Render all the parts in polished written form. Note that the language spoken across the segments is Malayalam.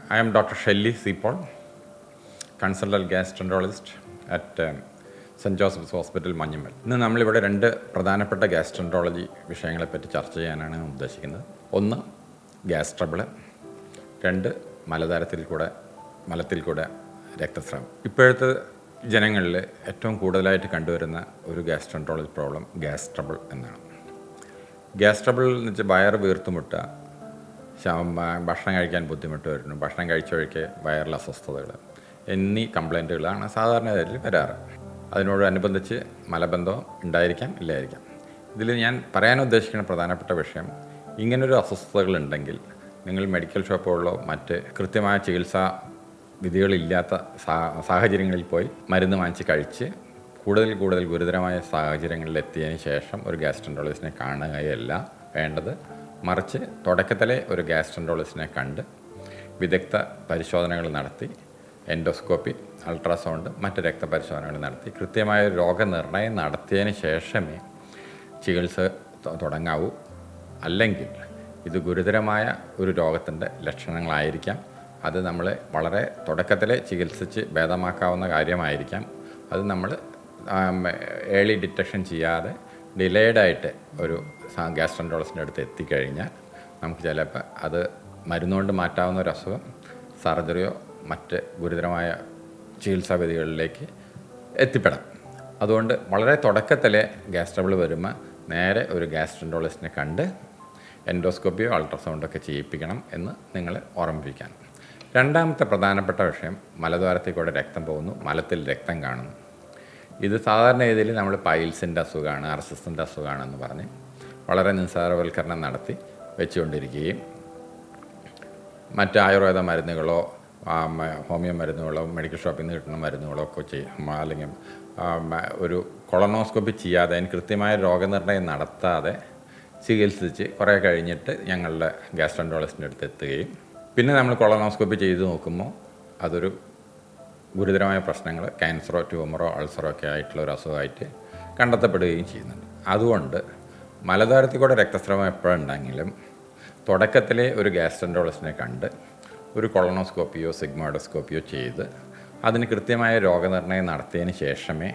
I am Dr. Shelly Seapol, consultant gastroenterologist at Saint Joseph's Hospital Manjummel. ഇന്ന് നമ്മളിവിടെ രണ്ട് പ്രധാനപ്പെട്ട ഗ്യാസ്ട്രോൻട്രോളജി വിഷയങ്ങളെപ്പറ്റി ചർച്ച ചെയ്യാനാണ് ഉദ്ദേശിക്കുന്നത്. ഒന്ന് ഗ്യാസ് ട്രബിള്, രണ്ട് മലത്തിൽ കൂടെ രക്തസ്രാവം. ഇപ്പോഴത്തെ ജനങ്ങളിൽ ഏറ്റവും കൂടുതലായിട്ട് കണ്ടുവരുന്ന ഒരു ഗ്യാസ്ട്രോൻട്രോളജി പ്രോബ്ലം ഗ്യാസ് ട്രബിൾ എന്നാണ്. ഗ്യാസ് ട്രബിൾ എന്ന് വെച്ചാൽ വയറ് വീർത്തുമുട്ടുക, ഭക്ഷണം കഴിക്കാൻ ബുദ്ധിമുട്ട് വരുന്നു, ഭക്ഷണം കഴിച്ചൊഴിക്ക് വയറിൽ അസ്വസ്ഥതകൾ എന്നീ കംപ്ലൈൻറ്റുകളാണ് സാധാരണഗതിയിൽ വരാറ്. അതിനോടനുബന്ധിച്ച് മലബന്ധം ഉണ്ടായിരിക്കാം, ഇല്ലായിരിക്കാം. ഇതിൽ ഞാൻ പറയാൻ ഉദ്ദേശിക്കുന്ന പ്രധാനപ്പെട്ട വിഷയം, ഇങ്ങനൊരു അസ്വസ്ഥതകളുണ്ടെങ്കിൽ നിങ്ങൾ മെഡിക്കൽ ഷോപ്പുകളിലോ മറ്റ് കൃത്യമായ ചികിത്സാ വിധികളില്ലാത്ത സാഹചര്യങ്ങളിൽ പോയി മരുന്ന് വാങ്ങിച്ച് കഴിച്ച് കൂടുതൽ ഗുരുതരമായ സാഹചര്യങ്ങളിൽ എത്തിയതിന് ശേഷം ഒരു ഗ്യാസ്ട്രോൻട്രോളജിസ്റ്റിനെ കാണുകയല്ല വേണ്ടത്. മറിച്ച് തുടക്കത്തിലെ ഒരു ഗ്യാസ്ട്രോൻട്രോളജിസ്റ്റിനെ കണ്ട് വിദഗ്ധ പരിശോധനകൾ നടത്തി, എൻഡോസ്കോപ്പി, അൾട്രാസൗണ്ട്, മറ്റ് രക്തപരിശോധനകൾ നടത്തി കൃത്യമായ രോഗനിർണയം നടത്തിയതിന് ശേഷമേ ചികിത്സ തുടങ്ങാവൂ. അല്ലെങ്കിൽ ഇത് ഗുരുതരമായ ഒരു രോഗത്തിൻ്റെ ലക്ഷണങ്ങളായിരിക്കാം. അത് നമ്മൾ വളരെ തുടക്കത്തിൽ ചികിത്സിച്ച് ഭേദമാക്കാവുന്ന കാര്യമായിരിക്കാം. അത് നമ്മൾ ഏർലി ഡിറ്റക്ഷൻ ചെയ്യാതെ ഡിലേഡായിട്ട് ഒരു ഗ്യാസ്ട്രോൻട്രോളജിസ്റ്റിൻ്റെ അടുത്ത് എത്തിക്കഴിഞ്ഞാൽ നമുക്ക് ചിലപ്പോൾ അത് മരുന്നുകൊണ്ട് മാറ്റാവുന്ന ഒരു അസുഖം സർജറിയോ മറ്റ് ഗുരുതരമായ ചികിത്സാവിധികളിലേക്ക് എത്തിപ്പെടാം. അതുകൊണ്ട് വളരെ തുടക്കത്തിലെ ഗ്യാസ് ട്രബിൾ വരുമ്പോൾ നേരെ ഒരു ഗ്യാസ്ട്രോൻട്രോളജിസ്റ്റിനെ കണ്ട് എൻഡോസ്കോപ്പിയോ അൾട്രാസൗണ്ടൊക്കെ ചെയ്യിപ്പിക്കണം എന്ന് നിങ്ങളെ ഓർമ്മിപ്പിക്കാൻ. രണ്ടാമത്തെ പ്രധാനപ്പെട്ട വിഷയം, മലദ്വാരത്തിൽ കൂടെ രക്തം പോകുന്നു, മലത്തിൽ രക്തം കാണുന്നു. ഇത് സാധാരണ രീതിയിൽ നമ്മൾ പൈൽസിൻ്റെ അസുഖമാണ്, അർസിസിൻ്റെ അസുഖമാണെന്ന് പറഞ്ഞ് വളരെ നിസ്സാരവൽക്കരണം നടത്തി വെച്ചുകൊണ്ടിരിക്കുകയും മറ്റ് ആയുർവേദ മരുന്നുകളോ ഹോമിയോ മരുന്നുകളോ മെഡിക്കൽ ഷോപ്പിൽ നിന്ന് കിട്ടുന്ന മരുന്നുകളോ ഒക്കെ ചെയ്യും, അല്ലെങ്കിൽ ഒരു കൊളനോസ്കോപ്പി ചെയ്യാതെ അതിന് കൃത്യമായ രോഗനിർണയം നടത്താതെ ചികിത്സിച്ച് കുറേ കഴിഞ്ഞിട്ട് ഞങ്ങളുടെ ഗ്യാസ്ട്രോൻട്രോളജിസ്റ്റിൻ്റെ അടുത്ത് എത്തുകയും പിന്നെ നമ്മൾ കൊളനോസ്കോപ്പി ചെയ്ത് നോക്കുമ്പോൾ അതൊരു ഗുരുതരമായ പ്രശ്നങ്ങൾ, ക്യാൻസറോ ട്യൂമറോ അൾസറോ ഒക്കെ ആയിട്ടുള്ള ഒരു അസുഖമായിട്ട് കണ്ടെത്തപ്പെടുകയും ചെയ്യുന്നുണ്ട്. അതുകൊണ്ട് മലദ്വാരത്തിൽ കൂടെ രക്തസ്രാവം എപ്പോഴുണ്ടെങ്കിലും തുടക്കത്തിലെ ഒരു ഗ്യാസ്ട്രോൻട്രോളജിസ്റ്റിനെ കണ്ട് ഒരു കൊളനോസ്കോപ്പിയോ സിഗ്മോയിഡോസ്കോപ്പിയോ ചെയ്ത് അതിന് കൃത്യമായ രോഗനിർണയം നടത്തിയതിന് ശേഷമേ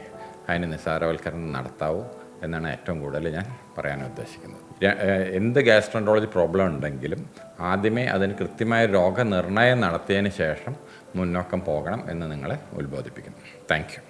അതിന് നിസ്സാരവൽക്കരണം നടത്താവൂ എന്നാണ് ഏറ്റവും കൂടുതൽ ഞാൻ പറയാൻ ഉദ്ദേശിക്കുന്നത്. എന്ത് ഗ്യാസ്ട്രോൻട്രോളജി പ്രോബ്ലം ഉണ്ടെങ്കിലും ആദ്യമേ അതിന് കൃത്യമായ രോഗനിർണയം നടത്തിയതിന് ശേഷം മുന്നോക്കം പോകണം എന്ന് നിങ്ങളെ ഉത്ബോധിപ്പിക്കുന്നു. Thank you.